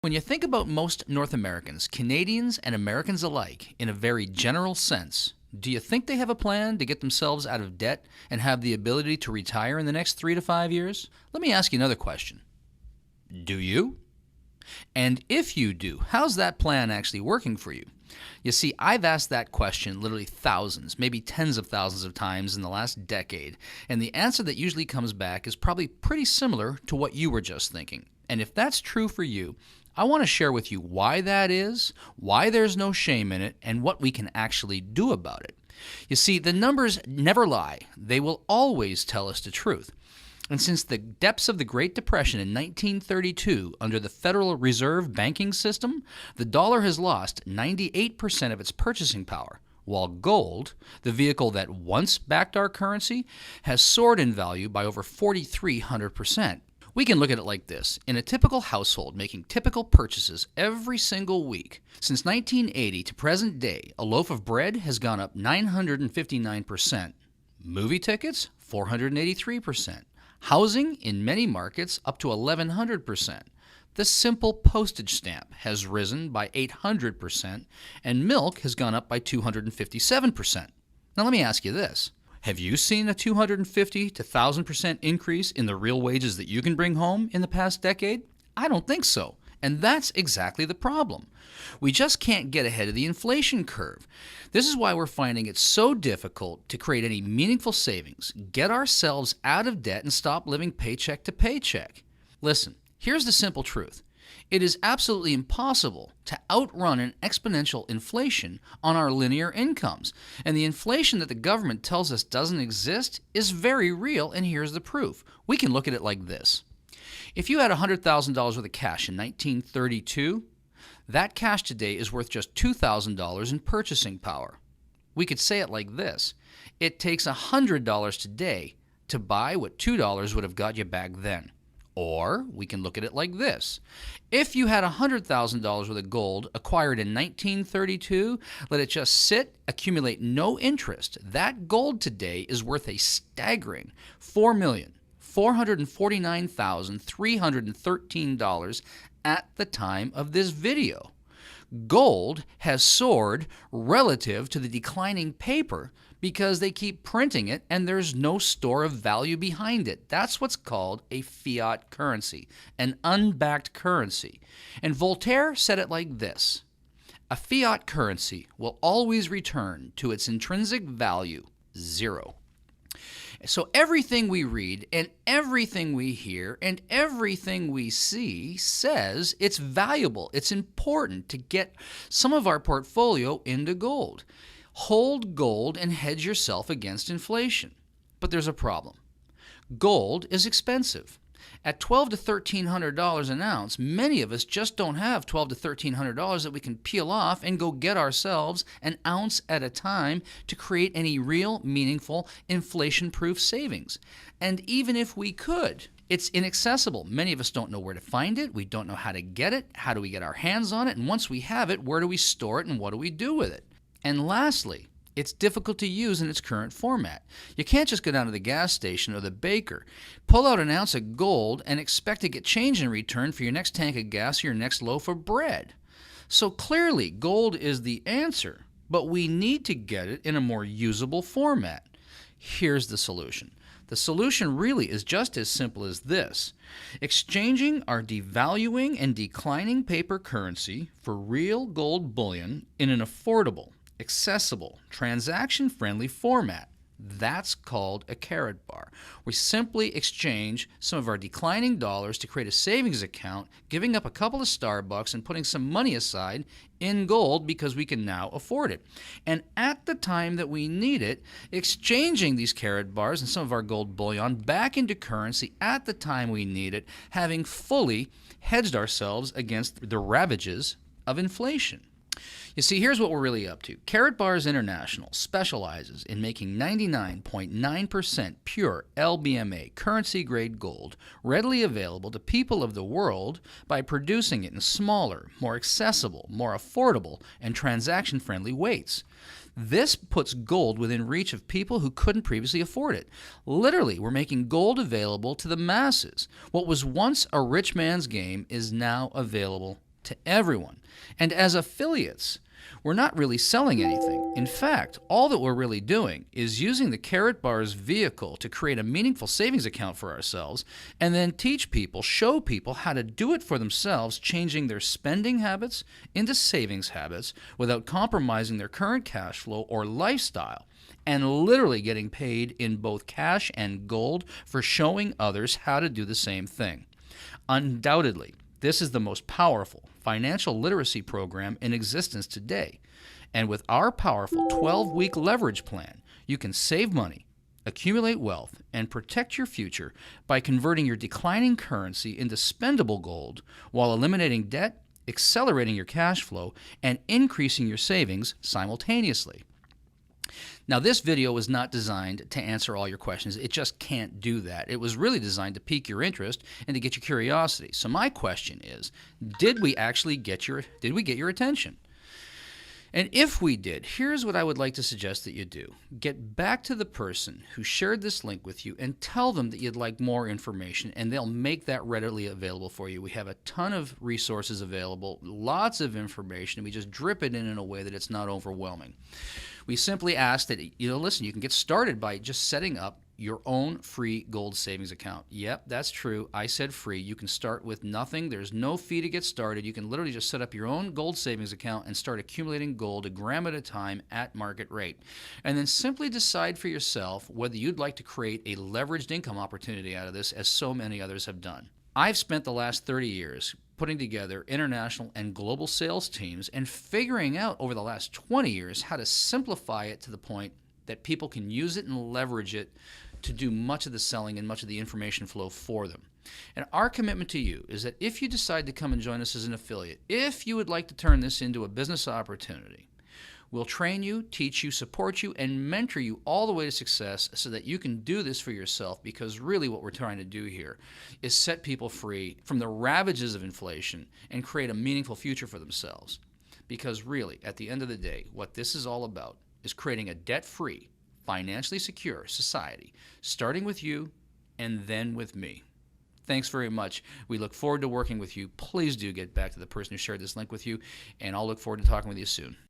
When you think about most North Americans, Canadians and Americans alike, in a very general sense, do you think they have a plan to get themselves out of debt and have the ability to retire in the next 3 to 5 years? Let me ask you another question. Do you? And if you do, how's that plan actually working for you? You see, I've asked that question literally thousands, maybe tens of thousands of times in the last decade, and the answer that usually comes back is probably pretty similar to what you were just thinking. And if that's true for you, I want to share with you why that is, why there's no shame in it, and what we can actually do about it. You see, the numbers never lie. They will always tell us the truth. And since the depths of the Great Depression in 1932, under the Federal Reserve banking system, the dollar has lost 98% of its purchasing power, while gold, the vehicle that once backed our currency, has soared in value by over 4,300%. We can look at it like this. In a typical household making typical purchases every single week, since 1980 to present day, a loaf of bread has gone up 959%. Movie tickets, 483%. Housing, in many markets, up to 1,100%. The simple postage stamp has risen by 800%, and milk has gone up by 257%. Now let me ask you this. Have you seen a 250 to 1,000% increase in the real wages that you can bring home in the past decade? I don't think so. And that's exactly the problem. We just can't get ahead of the inflation curve. This is why we're finding it so difficult to create any meaningful savings, get ourselves out of debt, and stop living paycheck to paycheck. Listen, here's the simple truth. It is absolutely impossible to outrun an exponential inflation on our linear incomes. And the inflation that the government tells us doesn't exist is very real, and here's the proof. We can look at it like this. If you had $100,000 worth of cash in 1932, that cash today is worth just $2,000 in purchasing power. We could say it like this. It takes $100 today to buy what $2 would have got you back then. Or we can look at it like this. If you had $100,000 worth of gold acquired in 1932, let it just sit, accumulate no interest. That gold today is worth a staggering $4,449,313 at the time of this video. Gold has soared relative to the declining paper because they keep printing it and there's no store of value behind it. That's what's called a fiat currency, an unbacked currency. And Voltaire said it like this: a fiat currency will always return to its intrinsic value, zero. So everything we read and everything we hear and everything we see says it's valuable, it's important to get some of our portfolio into gold. Hold gold and hedge yourself against inflation. But there's a problem. Gold is expensive. At $1,200 to $1,300 an ounce, many of us just don't have $1,200 to $1,300 that we can peel off and go get ourselves an ounce at a time to create any real, meaningful, inflation-proof savings. And even if we could, it's inaccessible. Many of us don't know where to find it. We don't know how to get it. How do we get our hands on it? And once we have it, where do we store it and what do we do with it? And lastly, it's difficult to use in its current format. You can't just go down to the gas station or the baker, pull out an ounce of gold, and expect to get change in return for your next tank of gas or your next loaf of bread. So clearly, gold is the answer, but we need to get it in a more usable format. Here's the solution. The solution really is just as simple as this: exchanging our devaluing and declining paper currency for real gold bullion in an affordable, accessible, transaction-friendly format. That's called a Karatbar. We simply exchange some of our declining dollars to create a savings account, giving up a couple of Starbucks and putting some money aside in gold because we can now afford it. And at the time that we need it, exchanging these Karatbars and some of our gold bullion back into currency at the time we need it, having fully hedged ourselves against the ravages of inflation. You see, here's what we're really up to. Karatbars International specializes in making 99.9% pure LBMA currency-grade gold readily available to people of the world by producing it in smaller, more accessible, more affordable, and transaction-friendly weights. This puts gold within reach of people who couldn't previously afford it. Literally, we're making gold available to the masses. What was once a rich man's game is now available to everyone. And as affiliates, we're not really selling anything. In fact, all that we're really doing is using the Karatbars vehicle to create a meaningful savings account for ourselves and then teach people, show people how to do it for themselves, changing their spending habits into savings habits without compromising their current cash flow or lifestyle, and literally getting paid in both cash and gold for showing others how to do the same thing. Undoubtedly, this is the most powerful financial literacy program in existence today. And with our powerful 12-week leverage plan, you can save money, accumulate wealth, and protect your future by converting your declining currency into spendable gold while eliminating debt, accelerating your cash flow, and increasing your savings simultaneously. Now, this video was not designed to answer all your questions. It just can't do that. It was really designed to pique your interest and to get your curiosity. So my question is, did we get your attention? And if we did, here's what I would like to suggest that you do. Get back to the person who shared this link with you and tell them that you'd like more information, and they'll make that readily available for you. We have a ton of resources available, lots of information, and we just drip it in a way that it's not overwhelming. We simply ask that, listen, you can get started by just setting up your own free gold savings account. Yep, that's true. I said free. You can start with nothing. There's no fee to get started. You can literally just set up your own gold savings account and start accumulating gold a gram at a time at market rate. And then simply decide for yourself whether you'd like to create a leveraged income opportunity out of this, as so many others have done. I've spent the last 30 years putting together international and global sales teams and figuring out over the last 20 years how to simplify it to the point that people can use it and leverage it to do much of the selling and much of the information flow for them. And our commitment to you is that if you decide to come and join us as an affiliate, if you would like to turn this into a business opportunity, we'll train you, teach you, support you, and mentor you all the way to success so that you can do this for yourself, because really what we're trying to do here is set people free from the ravages of inflation and create a meaningful future for themselves. Because really, at the end of the day, what this is all about is creating a debt-free, financially secure society, starting with you and then with me. Thanks very much. We look forward to working with you. Please do get back to the person who shared this link with you, and I'll look forward to talking with you soon.